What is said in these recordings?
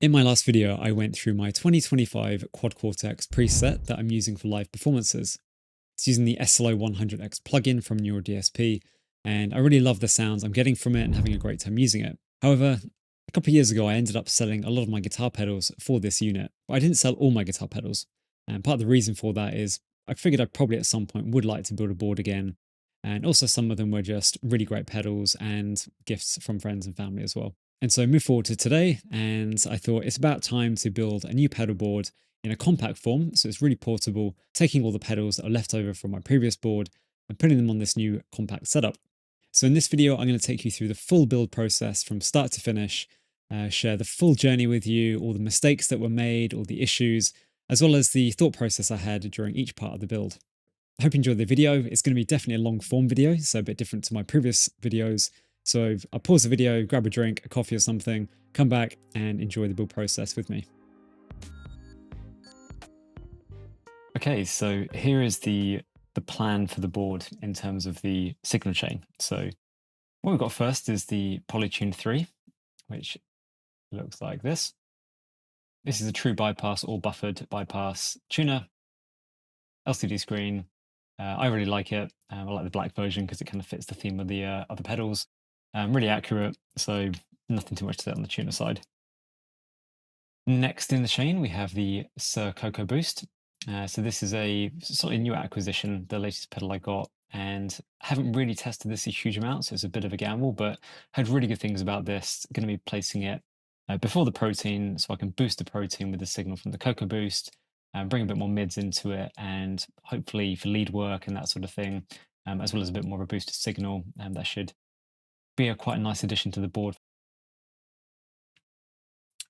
In my last video, I went through my 2025 Quad Cortex preset that I'm using for live performances. It's using the SLO100X plugin from Neural DSP, and I really love the sounds I'm getting from it and having a great time using it. However, a couple of years ago, I ended up selling a lot of my guitar pedals for this unit, but I didn't sell all my guitar pedals. And part of the reason for that is I figured I probably at some point would like to build a board again. And also some of them were just really great pedals and gifts from friends and family as well. And so I moved forward to today, and I thought it's about time to build a new pedal board in a compact form, so it's really portable, taking all the pedals that are left over from my previous board and putting them on this new compact setup. So in this video, I'm going to take you through the full build process from start to finish, share the full journey with you, all the mistakes that were made, all the issues, as well as the thought process I had during each part of the build. I hope you enjoyed the video. It's going to be definitely a long form video, so a bit different to my previous videos. So I'll pause the video, grab a drink, a coffee or something, come back and enjoy the build process with me. Okay, so here is the plan for the board in terms of the signal chain. So what we've got first is the Polytune 3, which looks like this. This is a true bypass or buffered bypass tuner, LCD screen. I really like it. I like the black version because it kind of fits the theme of the other pedals. Really accurate, so nothing too much to say on the tuner side. Next in the chain, we have the Koko Boost. So this is a slightly new acquisition, the latest pedal I got, and I haven't really tested this a huge amount, so it's a bit of a gamble, but heard really good things about this. Going to be placing it before the protein, so I can boost the protein with the signal from the Koko Boost, bring a bit more mids into it, and hopefully for lead work and that sort of thing, as well as a bit more of a boosted signal, that should be quite a nice addition to the board.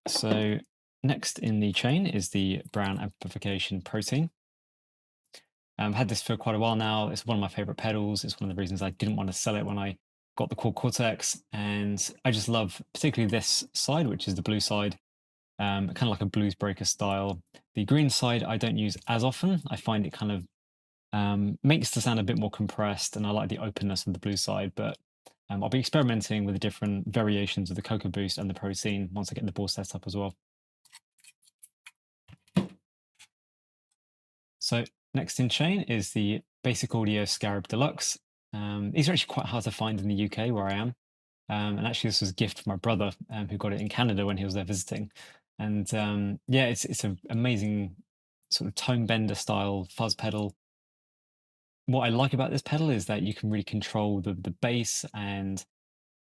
So next in the chain is the Brown amplification protein. I've had this for quite a while now. It's one of my favorite pedals. It's one of the reasons I didn't want to sell it when I got the Quad Cortex. And I just love particularly this side, which is the blue side, kind of like a blues breaker style. The green side I don't use as often. I find it kind of makes the sound a bit more compressed, and I like the openness of the blue side, but I'll be experimenting with the different variations of the Koko Boost and the protein once I get the board set up as well. So next in chain is the Basic Audio Scarab Deluxe. These are actually quite hard to find in the UK where I am. And actually this was a gift from my brother who got it in Canada when he was there visiting. And yeah, it's an amazing sort of tone bender style fuzz pedal. What I like about this pedal is that you can really control the bass, and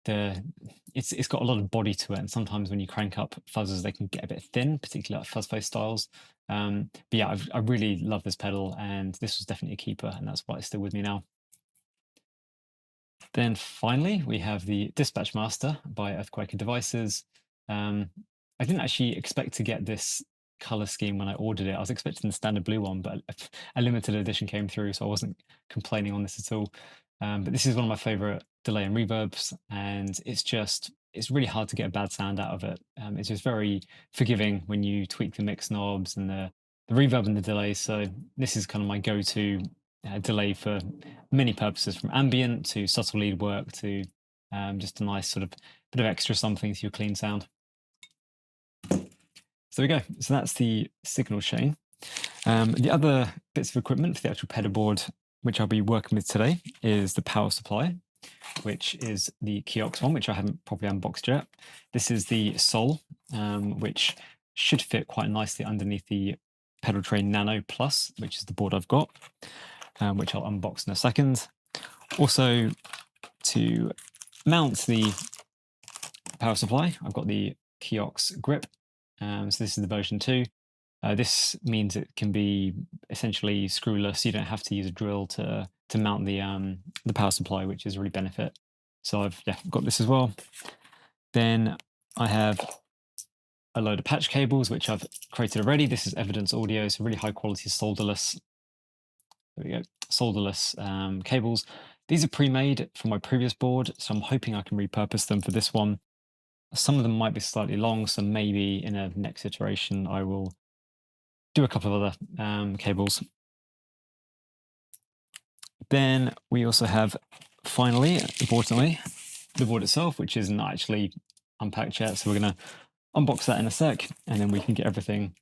it's got a lot of body to it, and sometimes when you crank up fuzzes they can get a bit thin, particularly like fuzz face styles. But yeah, I really love this pedal, and this was definitely a keeper, and that's why it's still with me now. Then finally we have the Dispatch Master by Earthquaker Devices. I didn't actually expect to get this color scheme when I ordered it. I was expecting the standard blue one, but a limited edition came through, so I wasn't complaining on this at all. But this is one of my favorite delay and reverbs, and it's really hard to get a bad sound out of it. It's just very forgiving when you tweak the mix knobs and the reverb and the delay. So this is kind of my go-to delay for many purposes, from ambient to subtle lead work to just a nice sort of bit of extra something to your clean sound. So there we go. So that's the signal chain. The other bits of equipment for the actual pedal board, which I'll be working with today, is the power supply, which is the Cioks one, which I haven't properly unboxed yet. This is the Sol, which should fit quite nicely underneath the Pedaltrain Nano Plus, which is the board I've got, which I'll unbox in a second. Also, to mount the power supply, I've got the Cioks grip. So this is the version 2. This means it can be essentially screwless. You don't have to use a drill to mount the power supply, which is a really benefit. So I've got this as well. Then I have a load of patch cables, which I've created already. This is Evidence Audio, so really high quality solderless. There we go, solderless cables. These are pre-made from my previous board, so I'm hoping I can repurpose them for this one. Some of them might be slightly long, so maybe in a next iteration I will do a couple of other cables. Then we also have, finally, importantly, the board itself, which isn't actually unpacked yet. So we're going to unbox that in a sec, and then we can get everything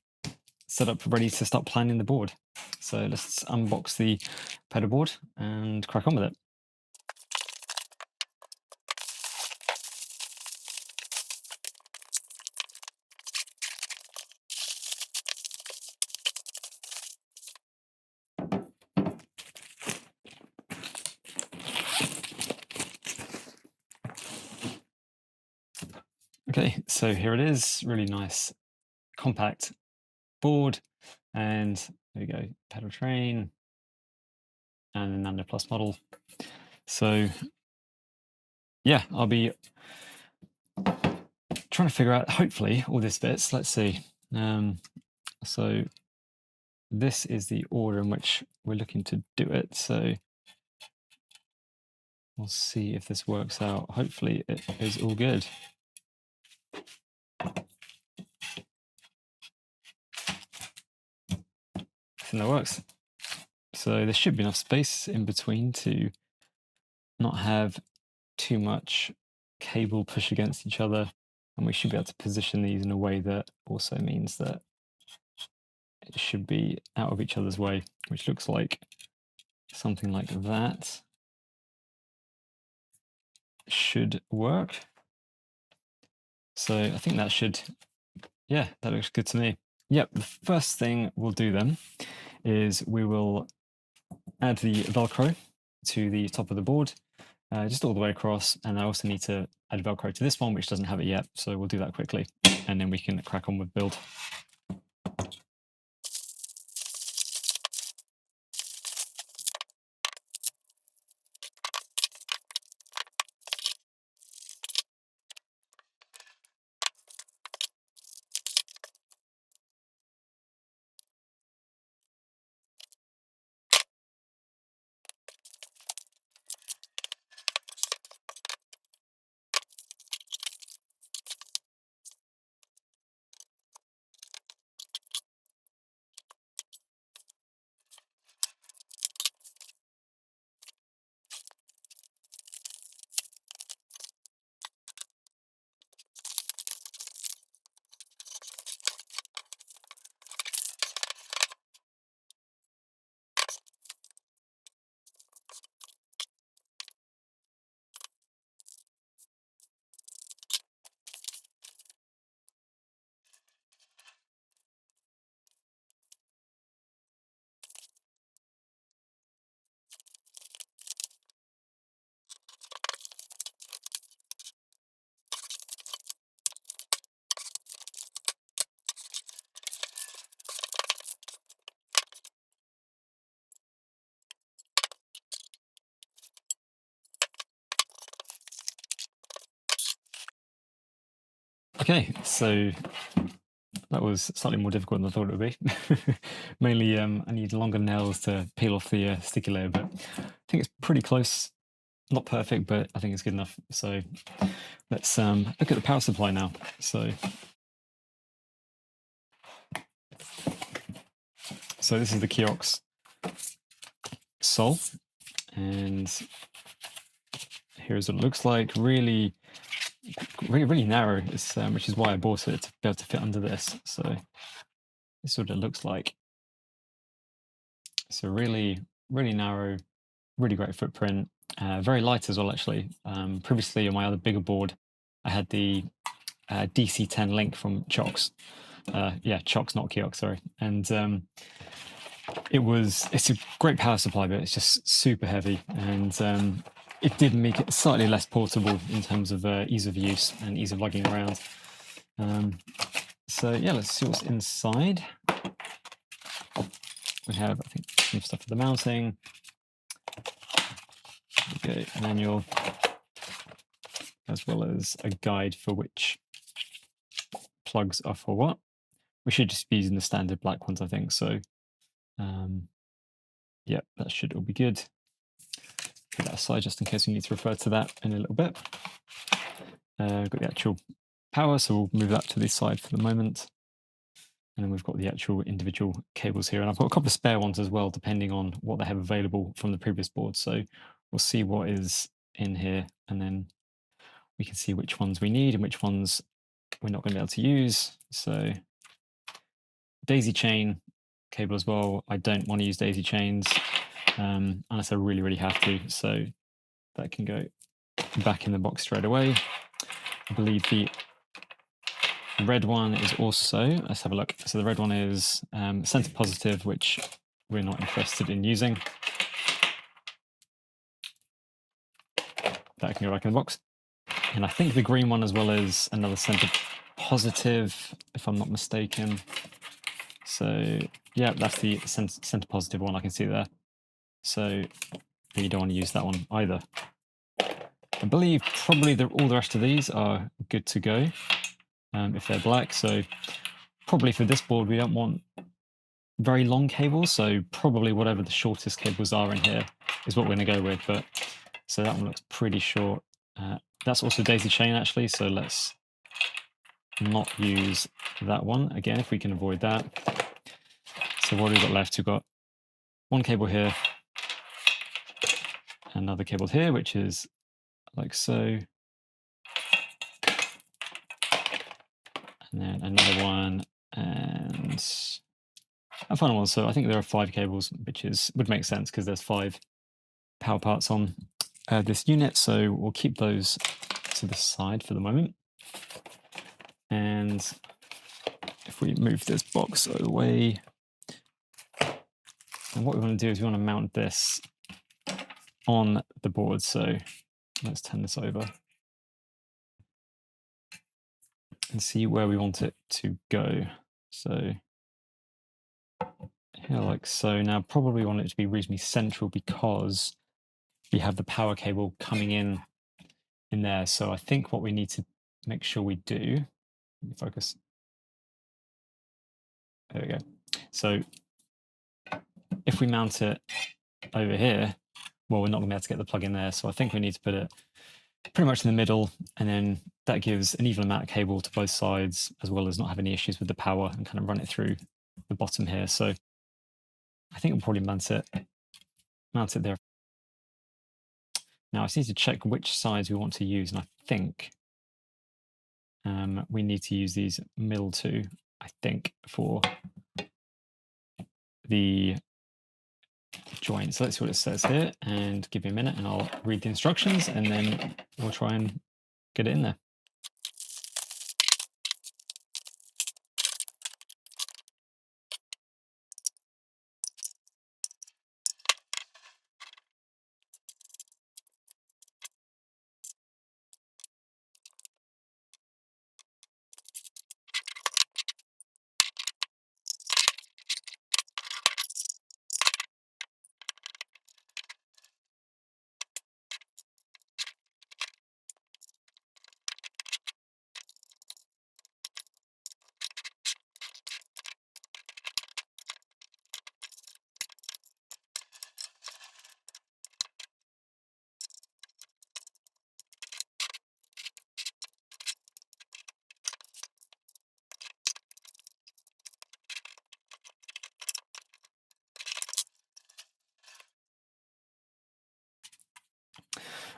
set up ready to start planning the board. So let's unbox the pedal board and crack on with it. Okay, so here it is, really nice compact board, and there we go, Pedaltrain and the Nano Plus model. So yeah, I'll be trying to figure out, hopefully, all these bits. Let's see. So this is the order in which we're looking to do it. So we'll see if this works out. Hopefully it is all good. I think that works. So there should be enough space in between to not have too much cable push against each other. And we should be able to position these in a way that also means that it should be out of each other's way, which looks like something like that should work. So I think that should, yeah, that looks good to me. Yep, the first thing we'll do then is we will add the Velcro to the top of the board, just all the way across. And I also need to add Velcro to this one, which doesn't have it yet. So we'll do that quickly, and then we can crack on with build. Okay, so that was slightly more difficult than I thought it would be. Mainly, I need longer nails to peel off the sticky layer, but I think it's pretty close. Not perfect, but I think it's good enough. So let's look at the power supply now. So this is the Cioks Sol, and here's what it looks like. Really narrow, which is why I bought it, to be able to fit under this. So this is what it looks like. So really narrow, really great footprint. Very light as well, actually. Previously on my other bigger board, I had the DC10 link from Cioks. Cioks, not Cioks, sorry. And it's a great power supply, but it's just super heavy. And it did make it slightly less portable in terms of ease of use and ease of lugging around. So yeah, let's see what's inside. We have, I think, some stuff for the mounting. Okay, manual, as well as a guide for which plugs are for what. We should just be using the standard black ones, I think. So, yeah, that should all be good. Put that aside just in case we need to refer to that in a little bit. We've got the actual power, so we'll move that to the side for the moment. And then we've got the actual individual cables here. And I've got a couple of spare ones as well, depending on what they have available from the previous board. So we'll see what is in here, and then we can see which ones we need and which ones we're not going to be able to use. So daisy chain cable as well. I don't want to use daisy chains unless I really, really have to. So that can go back in the box straight away. I believe the red one is also, let's have a look. So the red one is center positive, which we're not interested in using. That can go back in the box. And I think the green one as well is another center positive, if I'm not mistaken. So yeah, that's the center positive one I can see there. So you don't want to use that one either. I believe probably all the rest of these are good to go if they're black. So probably for this board, we don't want very long cables. So probably whatever the shortest cables are in here is what we're going to go with. But so that one looks pretty short. That's also daisy chain actually. So let's not use that one again if we can avoid that. So what have we got left? We've got one cable here, another cable here, which is like so. And then another one and a final one. So I think there are 5 cables, which would make sense because there's 5 power parts on this unit. So we'll keep those to the side for the moment. And if we move this box away, and what we want to do is we want to mount this on the board. So let's turn this over and see where we want it to go. So here like so. Now probably want it to be reasonably central because we have the power cable coming in there. So I think what we need to make sure we do, let me focus. There we go. So if we mount it over here, well, we're not going to be able to get the plug in there. So I think we need to put it pretty much in the middle, and then that gives an even amount of cable to both sides, as well as not have any issues with the power and kind of run it through the bottom here. So I think we'll probably mount it there. Now I just need to check which sides we want to use, and I think we need to use these middle two, I think, for the joint. So let's see what it says here, and give me a minute and I'll read the instructions and then we'll try and get it in there.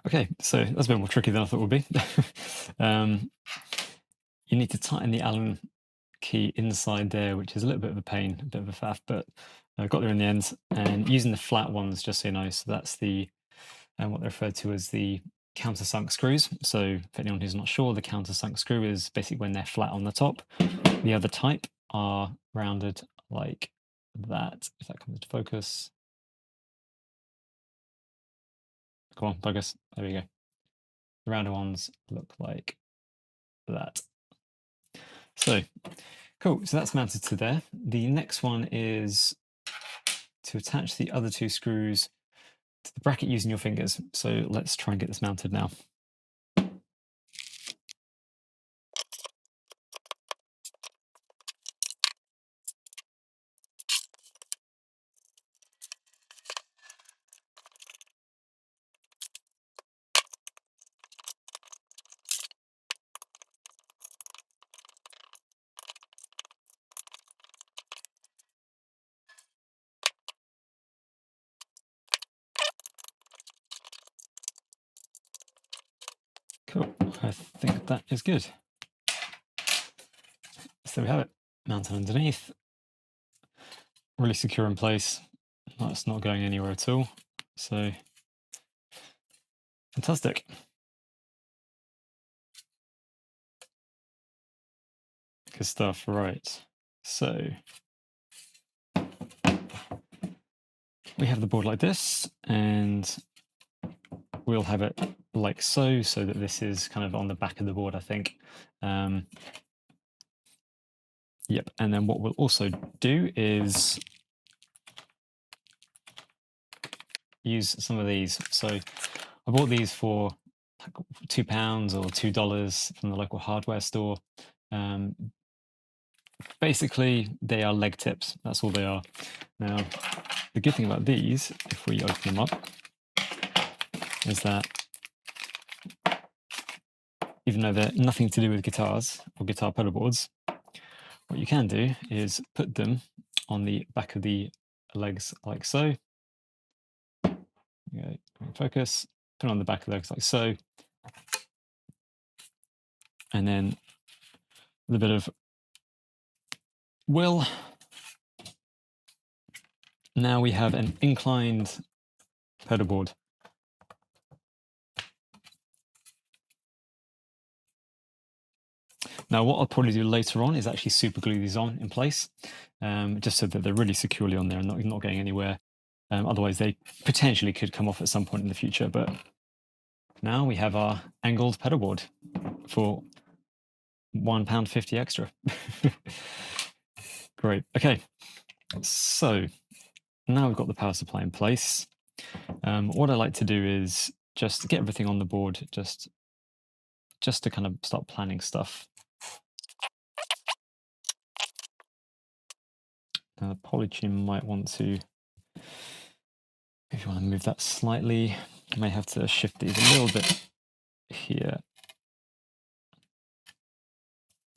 Okay, so that's a bit more tricky than I thought it would be. You need to tighten the Allen key inside there, which is a little bit of a pain, a bit of a faff, but I got there in the end. And using the flat ones, just so you know, so that's the what they're referred to as the countersunk screws. So for anyone who's not sure, the countersunk screw is basically when they're flat on the top. The other type are rounded like that, if that comes into focus. Come on, focus. There we go. The rounded ones look like that. So, cool. So that's mounted to there. The next one is to attach the other 2 screws to the bracket using your fingers. So let's try and get this mounted now. Cool. I think that is good. So there we have it, mounted underneath, really secure in place. That's not going anywhere at all. So fantastic. Good stuff, right. So we have the board like this, and we'll have it like so that this is kind of on the back of the board, I think. Yep, and then what we'll also do is use some of these. So I bought these for like £2 or $2 from the local hardware store. Basically, they are leg tips. That's all they are. Now, the good thing about these, if we open them up, is that even though they're nothing to do with guitars or guitar pedal boards, what you can do is put them on the back of the legs like so. Okay, focus, put it on the back of the legs like so. And then with a bit of will, now we have an inclined pedal board. Now, what I'll probably do later on is actually super glue these on in place, just so that they're really securely on there and not going anywhere. Otherwise, they potentially could come off at some point in the future. But now we have our angled pedal board for £1.50 extra. Great. Okay. So now we've got the power supply in place. What I like to do is just get everything on the board, just to kind of start planning stuff. Now the polytune might want to, if you want to move that slightly, you may have to shift these a little bit here,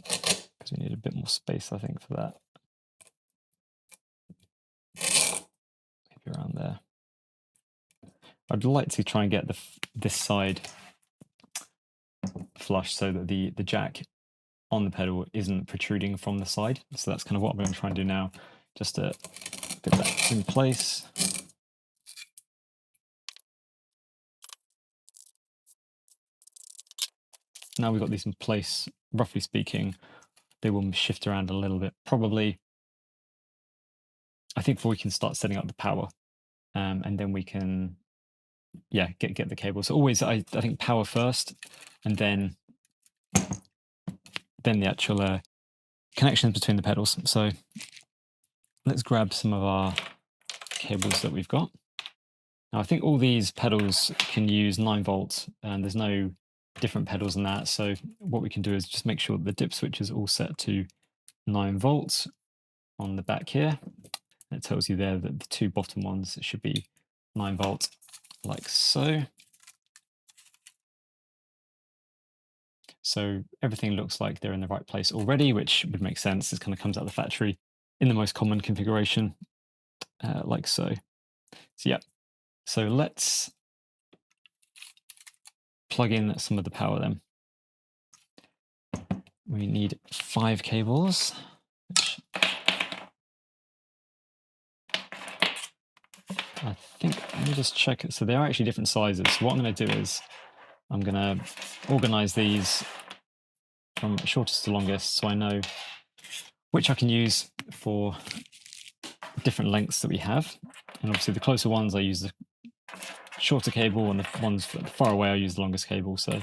because we need a bit more space, I think, for that. Maybe around there. I'd like to try and get this side flush so that the jack on the pedal isn't protruding from the side. So that's kind of what I'm going to try and do now, just to get that in place. Now we've got these in place, roughly speaking, they will shift around a little bit. Probably, I think, before we can start setting up the power, and then we can, yeah, get the cable. So always, I think power first, and then the actual connections between the pedals. So let's grab some of our cables that we've got. Now I think all these pedals can use 9 volts, and there's no different pedals than that. So what we can do is just make sure that the dip switch is all set to 9 volts on the back here. It tells you there that the 2 bottom ones should be 9 volts, like so. So everything looks like they're in the right place already, which would make sense. This kind of comes out of the factory in the most common configuration, like so. So yeah, so let's plug in some of the power then. We need 5 cables, which I think, let me just check it. So they are actually different sizes. So what I'm going to do is I'm going to organize these from shortest to longest, so I know which I can use for different lengths that we have. And obviously the closer ones I use the shorter cable, and the ones far away I use the longest cable. So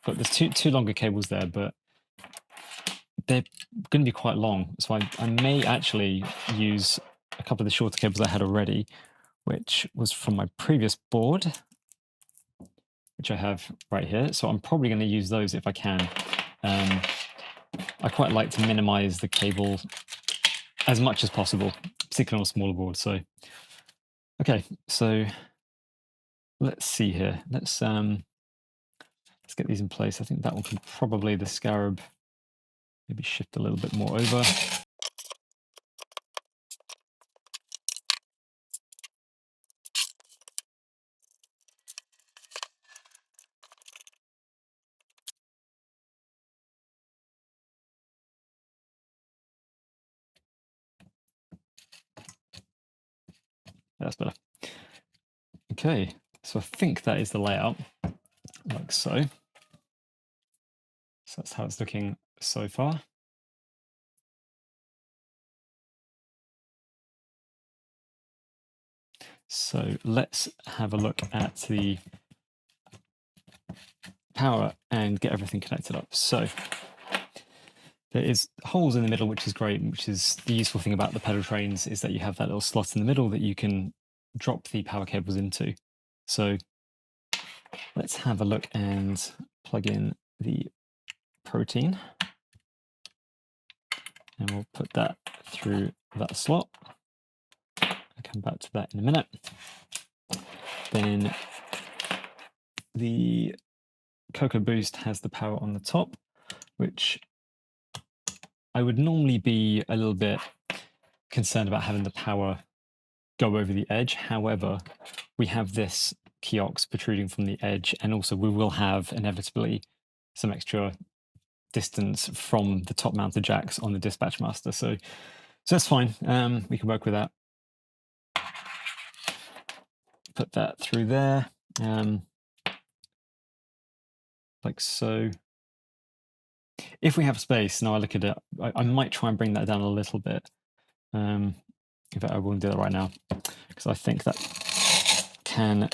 but there's two longer cables there, but they're going to be quite long. So I may actually use a couple of the shorter cables I had already, which was from my previous board, which I have right here. So I'm probably going to use those if I can. I quite like to minimize the cable as much as possible, particularly on a smaller board. So, okay, so let's see here. Let's get these in place. I think that one can probably, the Scarab, maybe shift a little bit more over. That's better. Okay, so I think that is the layout, like so. So that's how it's looking so far. So let's have a look at the power and get everything connected up. So there is holes in the middle, which is great, which is the useful thing about the pedal trains, is that you have that little slot in the middle that you can drop the power cables into. So let's have a look and plug in the protein. And we'll put that through that slot. I'll come back to that in a minute. Then the Koko Boost has the power on the top, which I would normally be a little bit concerned about having the power go over the edge. However, we have this Cioks protruding from the edge, and also we will have inevitably some extra distance from the top mounted jacks on the Dispatch Master. So that's fine. We can work with that. Put that through there, like so. If we have space, now I look at it, I might try and bring that down a little bit. In fact, I won't do that right now, because I think that can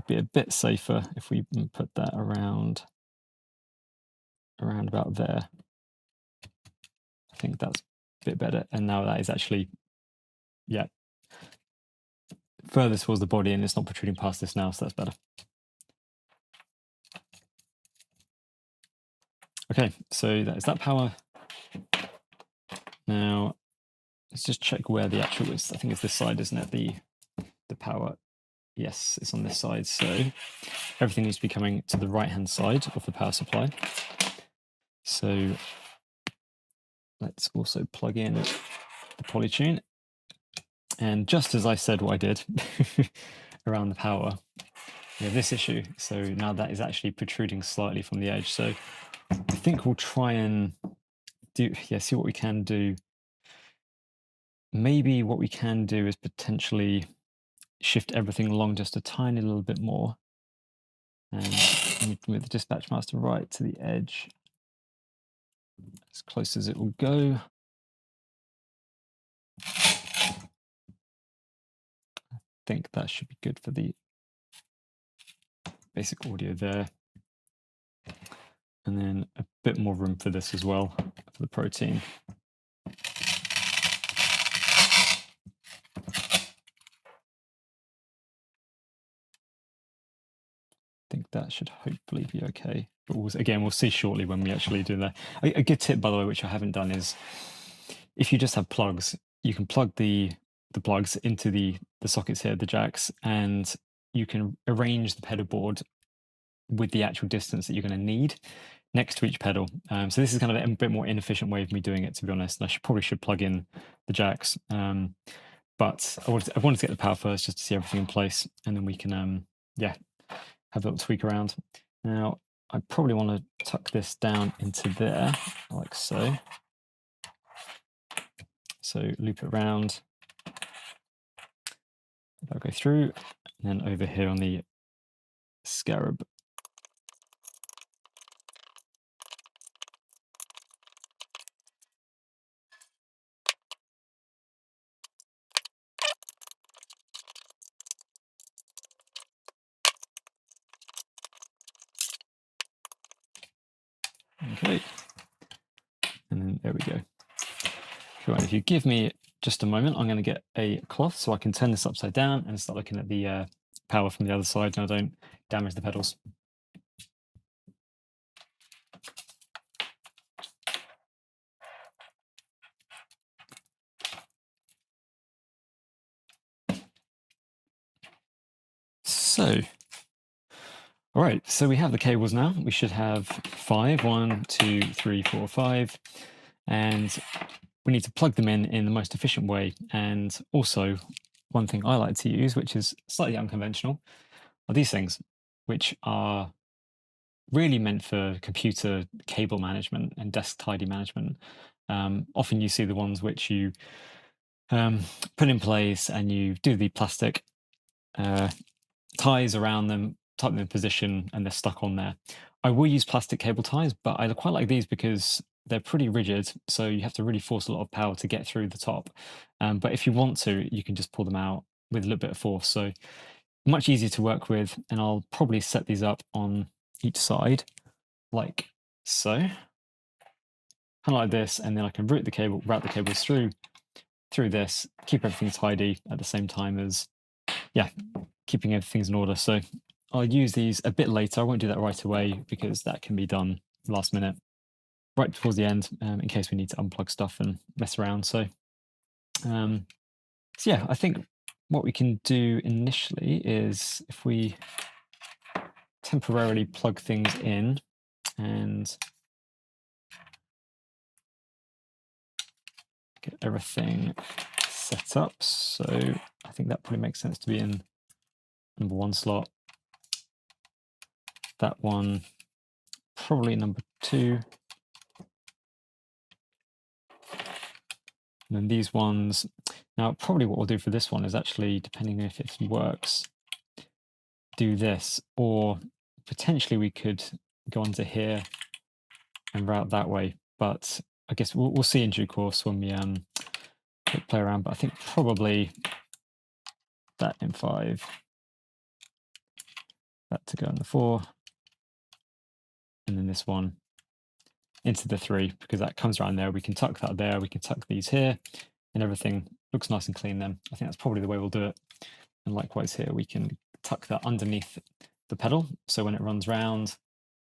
be a bit safer if we put that around about there. I think that's a bit better. And now that is actually, yeah, further towards the body, and it's not protruding past this now, so that's better. Okay, so that is that power. Now, let's just check where the actual is. I think it's this side, isn't it? The power. Yes, it's on this side. So everything needs to be coming to the right-hand side of the power supply. So let's also plug in the polytune. And just as I said what I did around the power, we have this issue. So now that is actually protruding slightly from the edge. So I think we'll try and see what we can do. Maybe what we can do is potentially shift everything along just a tiny little bit more. And we can move the Dispatch Master right to the edge, as close as it will go. I think that should be good for the basic audio there. And then a bit more room for this as well, for the protein. I think that should hopefully be okay. But we'll see shortly when we actually do that. A good tip, by the way, which I haven't done, is if you just have plugs, you can plug the plugs into the sockets here, the jacks, and you can arrange the pedal board with the actual distance that you're going to need next to each pedal. So this is kind of a bit more inefficient way of me doing it, to be honest. And I probably should plug in the jacks. But I wanted to get the power first, just to see everything in place, and then we can have a little tweak around. Now, I probably want to tuck this down into there, like so. So loop it around. I'll go through, and then over here on the Scarab. Okay, and then there we go. Right, if you give me just a moment, I'm going to get a cloth so I can turn this upside down and start looking at the power from the other side, and I don't damage the pedals. So, all right, so we have the cables now. We should have 5, 1, 2, 3, 4, 5, and we need to plug them in the most efficient way. And also, one thing I like to use, which is slightly unconventional, are these things, which are really meant for computer cable management and desk tidy management. Often you see the ones which you put in place, and you do the plastic ties around them, tighten them in position, and they're stuck on there. I will use plastic cable ties, but I quite like these because they're pretty rigid, so you have to really force a lot of power to get through the top. But if you want to, you can just pull them out with a little bit of force. So much easier to work with, and I'll probably set these up on each side like so, kind of like this, and then I can route the cables through this, keep everything tidy at the same time as, yeah, keeping everything's in order. So I'll use these a bit later. I won't do that right away because that can be done last minute, right towards the end, in case we need to unplug stuff and mess around. So yeah, I think what we can do initially is if we temporarily plug things in and get everything set up. So I think that probably makes sense to be in number 1 slot. That one probably number 2. And then these ones, now probably what we'll do for this one is actually, depending if it works, do this, or potentially we could go onto here and route that way. But I guess we'll see in due course when we play around. But I think probably that in 5, that to go in the 4, and then this one into the 3, because that comes around there. We can tuck that there, we can tuck these here, and everything looks nice and clean then. I think that's probably the way we'll do it. And likewise here, we can tuck that underneath the pedal, so when it runs round,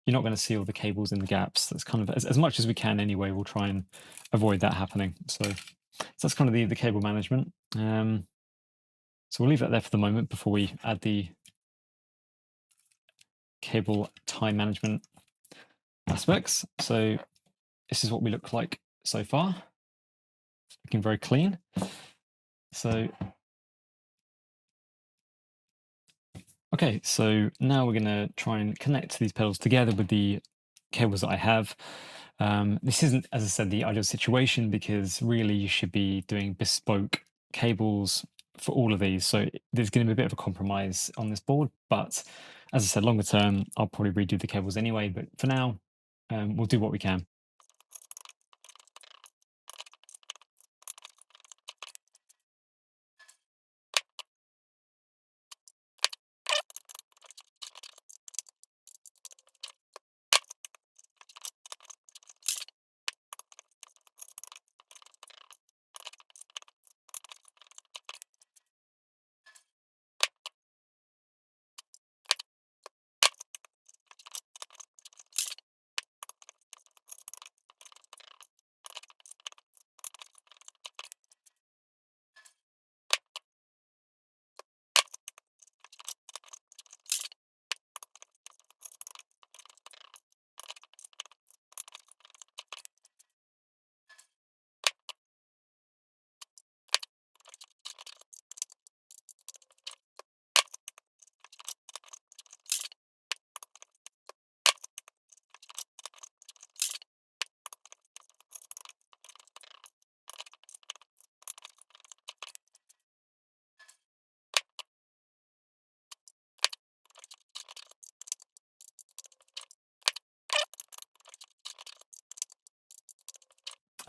you're not going to see all the cables in the gaps. That's kind of, as much as we can anyway, we'll try and avoid that happening. So that's kind of the cable management. So we'll leave that there for the moment before we add the cable tie management aspects. So this is what we look like so far. Looking very clean. So okay, so now we're going to try and connect these pedals together with the cables that I have. This isn't, as I said, the ideal situation, because really you should be doing bespoke cables for all of these. So there's going to be a bit of a compromise on this board, but as I said, longer term, I'll probably redo the cables anyway. But for now, we'll do what we can.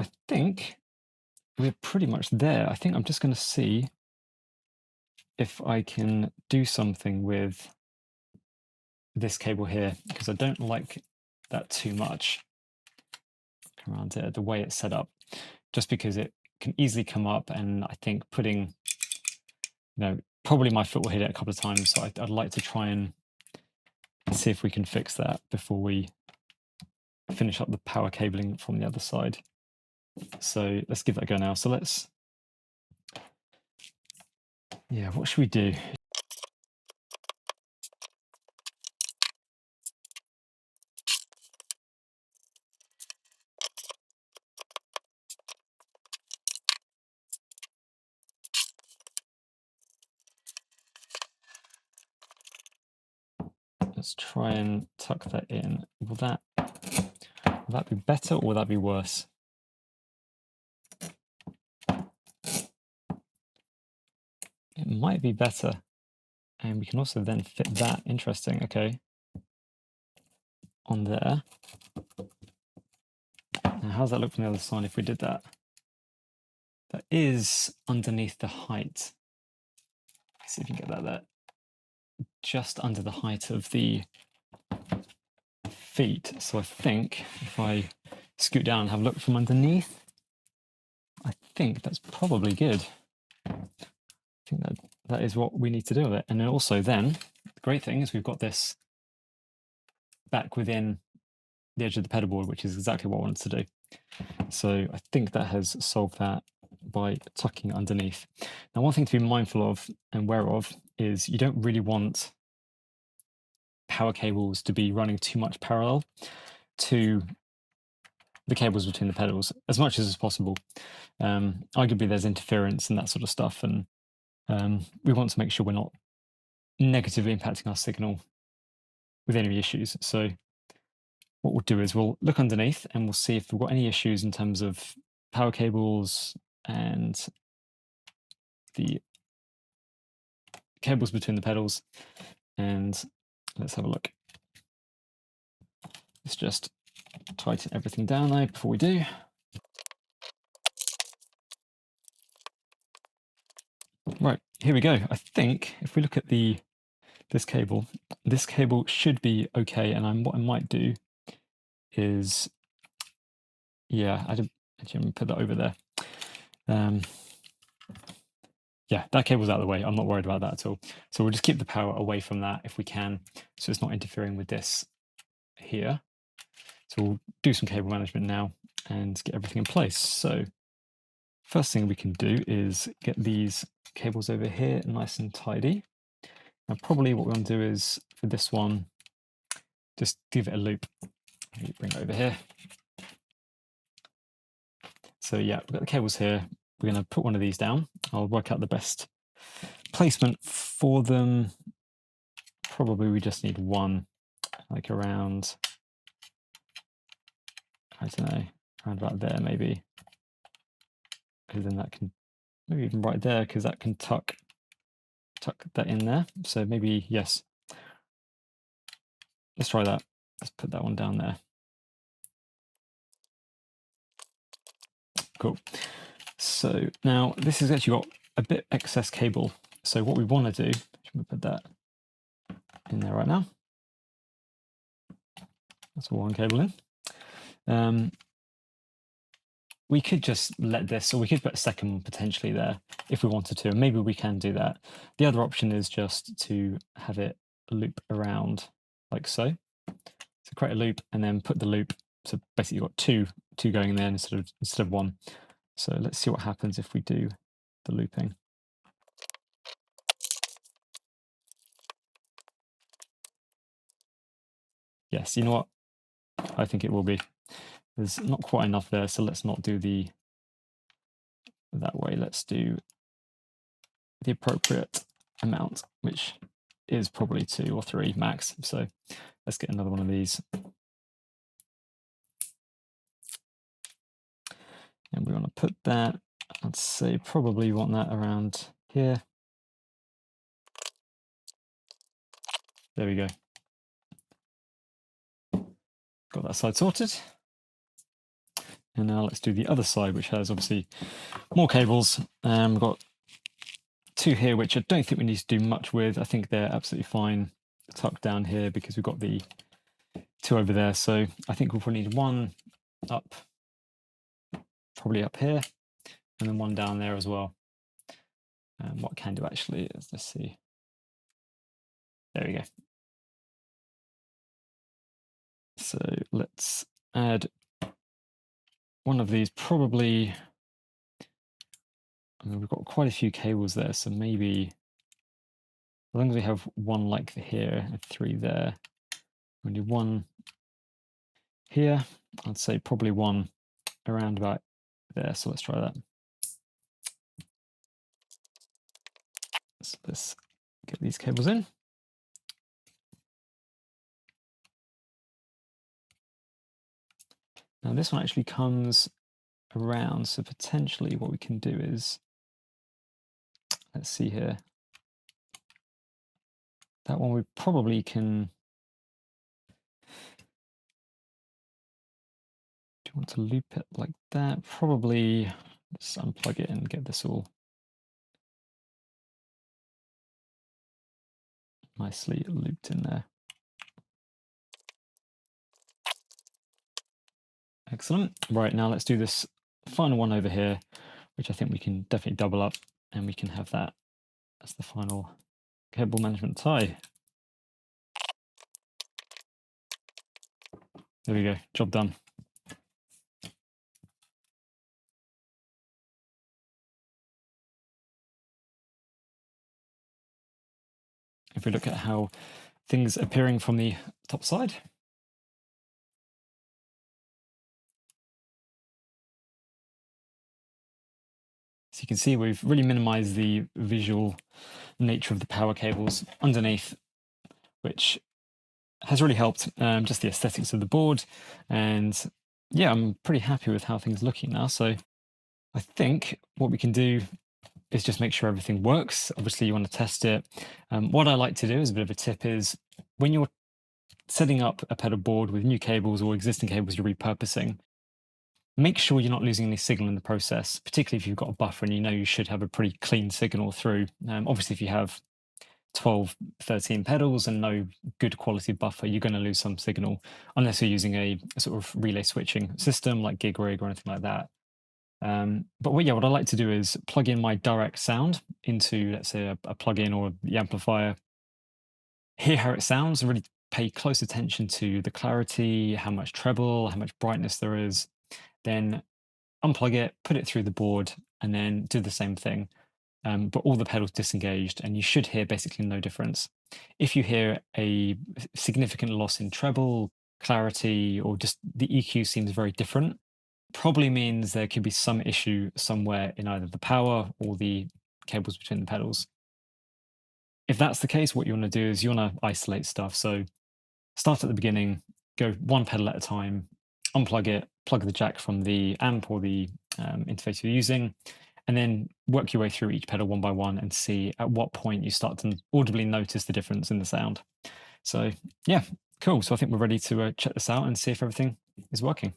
I think we're pretty much there. I think I'm just going to see if I can do something with this cable here, because I don't like that too much. Come around to the way it's set up, just because it can easily come up, and I think putting, probably my foot will hit it a couple of times. So I'd like to try and see if we can fix that before we finish up the power cabling from the other side. So let's give that a go now. So what should we do? Let's try and tuck that in. Will that be better, or will that be worse? it might be better. And we can also then fit that, interesting, okay, on there. Now, how does that look from the other side if we did that? That is underneath the height. Let's see if you can get that there. Just under the height of the feet. So I think if I scoot down and have a look from underneath, I think that's probably good. I think that is what we need to do with it. And then also then, the great thing is we've got this back within the edge of the pedal board, which is exactly what I wanted to do. So I think that has solved that by tucking it underneath. Now, one thing to be mindful of and aware of is you don't really want power cables to be running too much parallel to the cables between the pedals as much as is possible. Arguably there's interference and that sort of stuff, and we want to make sure we're not negatively impacting our signal with any issues. So what we'll do is we'll look underneath and we'll see if we've got any issues in terms of power cables and the cables between the pedals, and let's have a look. Let's just tighten everything down though before we do. Right, here we go. I think if we look at this cable should be okay. And what I might do is, yeah, I'm gonna put that over there. Yeah, that cable's out of the way. I'm not worried about that at all. So we'll just keep the power away from that if we can, so it's not interfering with this here. So we'll do some cable management now and get everything in place. So first thing we can do is get these cables over here nice and tidy. Now probably what we're going to do is, for this one, just give it a loop. Bring it over here. So yeah, we've got the cables here. We're going to put one of these down. I'll work out the best placement for them. Probably we just need one, like around, I don't know, around about there maybe. Because then that can, maybe even right there, because that can tuck that in there. So maybe, yes. Let's try that. Let's put that one down there. Cool. So now this has actually got a bit excess cable. So what we want to do, should we put that in there right now? That's one cable in. We could just let this, or we could put a second one potentially there if we wanted to, and maybe we can do that. The other option is just to have it loop around like so. So create a loop and then put the loop. So basically you've got two going in there instead of one. So let's see what happens if we do the looping. Yes, you know what? I think it will be. There's not quite enough there, so let's not do that way. Let's do the appropriate amount, which is probably 2 or 3 max. So let's get another one of these. And we want to put that, I'd say probably want that around here. There we go. Got that side sorted. And now let's do the other side, which has obviously more cables. We've got 2 here, which I don't think we need to do much with. I think they're absolutely fine tucked down here because we've got the 2 over there. So I think we'll probably need one up, probably up here, and then one down there as well. What I can do actually is, let's see. There we go. So let's add one of these, probably, I mean, we've got quite a few cables there, so maybe, as long as we have one like here and 3 there, we need one here. I'd say probably one around about there, so let's try that. So let's get these cables in. Now this one actually comes around, so potentially what we can do is, let's see here, That one we probably can... Do you want to loop it like that? Probably let's unplug it and get this all nicely looped in there. Excellent. Right, now let's do this final one over here, which I think we can definitely double up, and we can have that as the final cable management tie. There we go, job done. If we look at how things appearing from the top side. So you can see we've really minimized the visual nature of the power cables underneath, which has really helped just the aesthetics of the board. And yeah, I'm pretty happy with how things are looking now. So I think what we can do is just make sure everything works. Obviously, you want to test it. What I like to do as a bit of a tip is when you're setting up a pedal board with new cables or existing cables you're repurposing, make sure you're not losing any signal in the process, particularly if you've got a buffer and you know you should have a pretty clean signal through. Obviously, if you have 12, 13 pedals and no good quality buffer, you're going to lose some signal unless you're using a sort of relay switching system like Gig Rig or anything like that. But what I like to do is plug in my direct sound into, let's say, a plugin or the amplifier, hear how it sounds, and really pay close attention to the clarity, how much treble, how much brightness there is. Then unplug it, put it through the board, and then do the same thing. But all the pedals disengaged, and you should hear basically no difference. If you hear a significant loss in treble, clarity, or just the EQ seems very different, probably means there could be some issue somewhere in either the power or the cables between the pedals. If that's the case, what you want to do is you want to isolate stuff. So start at the beginning, go one pedal at a time, unplug it, plug the jack from the amp or the interface you're using, and then work your way through each pedal one by one and see at what point you start to audibly notice the difference in the sound. So yeah, cool. So I think we're ready to check this out and see if everything is working.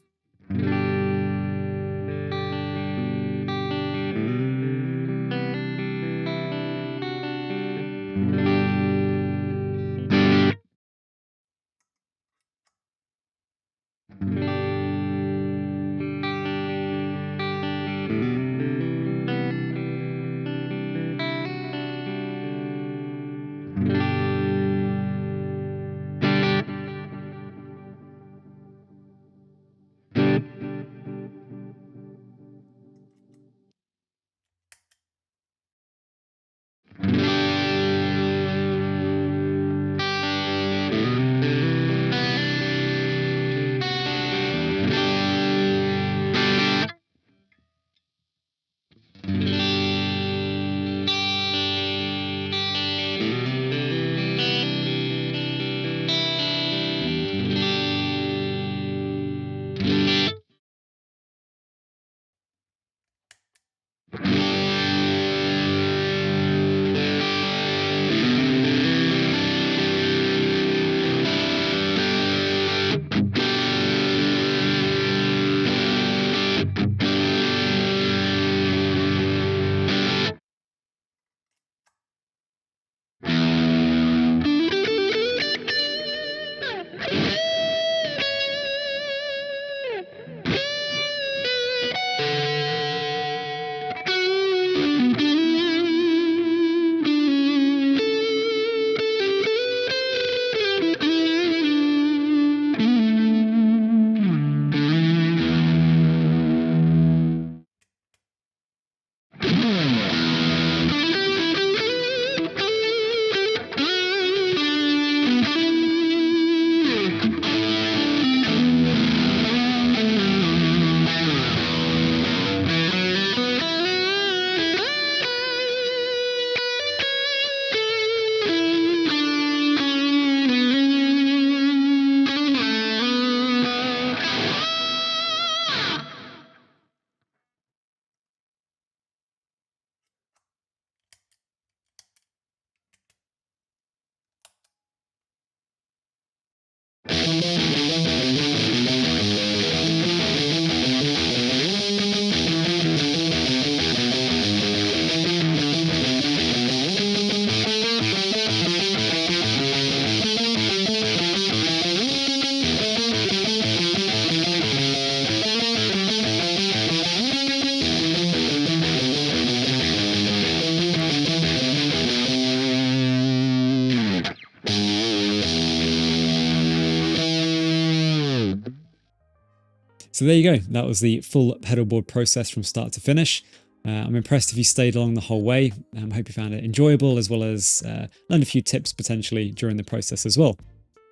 So there you go. That was the full pedal board process from start to finish. I'm impressed if you stayed along the whole way. I hope you found it enjoyable, as well as learned a few tips potentially during the process as well.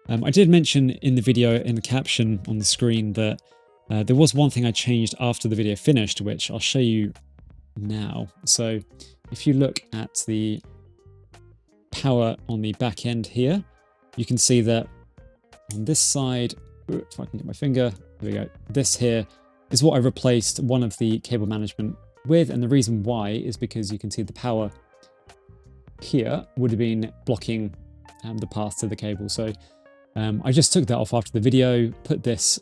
I did mention in the video, in the caption on the screen, that there was one thing I changed after the video finished, which I'll show you now. So if you look at the power on the back end here, you can see that on this side, if I can get my finger, there we go. This here is what I replaced one of the cable management with, and the reason why is because you can see the power here would have been blocking the path to the cable. So I just took that off after the video, put this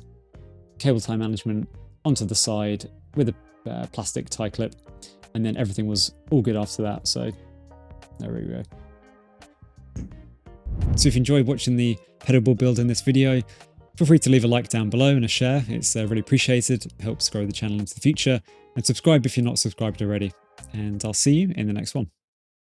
cable tie management onto the side with a plastic tie clip, and then everything was all good after that. So there we go. So if you enjoyed watching the pedal board build in this video, feel free to leave a like down below and a share. It's really appreciated. It helps grow the channel into the future. And subscribe if you're not subscribed already. And I'll see you in the next one.